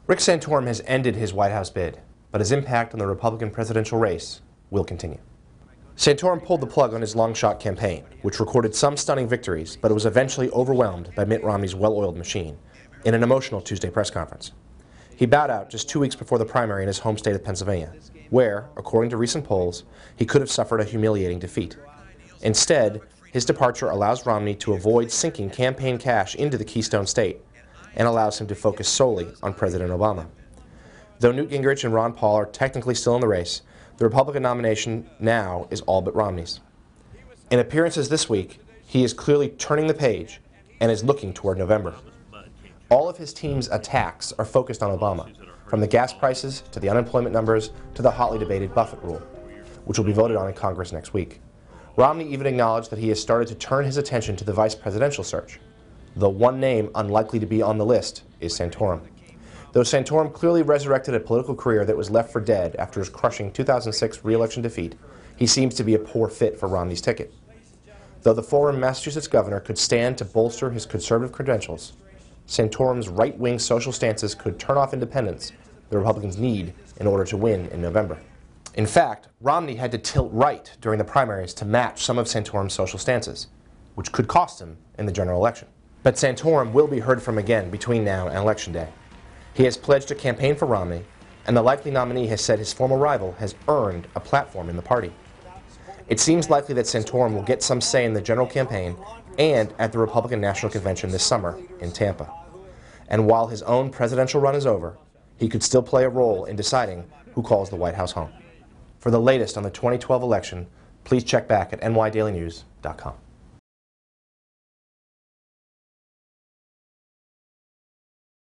Rick Santorum has ended his White House bid, but his impact on the Republican presidential race will continue. Santorum pulled the plug on his long-shot campaign, which recorded some stunning victories, but it was eventually overwhelmed by Mitt Romney's well-oiled machine in an emotional Tuesday press conference. He bowed out just 2 weeks before the primary in his home state of Pennsylvania, where, according to recent polls, he could have suffered a humiliating defeat. Instead, his departure allows Romney to avoid sinking campaign cash into the Keystone State and allows him to focus solely on President Obama. Though Newt Gingrich and Ron Paul are technically still in the race, the Republican nomination now is all but Romney's. In appearances this week, he is clearly turning the page and is looking toward November. All of his team's attacks are focused on Obama, from the gas prices to the unemployment numbers to the hotly debated Buffett rule, which will be voted on in Congress next week. Romney even acknowledged that he has started to turn his attention to the vice presidential search. The one name unlikely to be on the list is Santorum. Though Santorum clearly resurrected a political career that was left for dead after his crushing 2006 re-election defeat, he seems to be a poor fit for Romney's ticket. Though the former Massachusetts governor could stand to bolster his conservative credentials, Santorum's right-wing social stances could turn off independents the Republicans need in order to win in November. In fact, Romney had to tilt right during the primaries to match some of Santorum's social stances, which could cost him in the general election. But Santorum will be heard from again between now and Election Day. He has pledged to campaign for Romney, and the likely nominee has said his former rival has earned a platform in the party. It seems likely that Santorum will get some say in the general campaign and at the Republican National Convention this summer in Tampa. And while his own presidential run is over, he could still play a role in deciding who calls the White House home. For the latest on the 2012 election, please check back at nydailynews.com.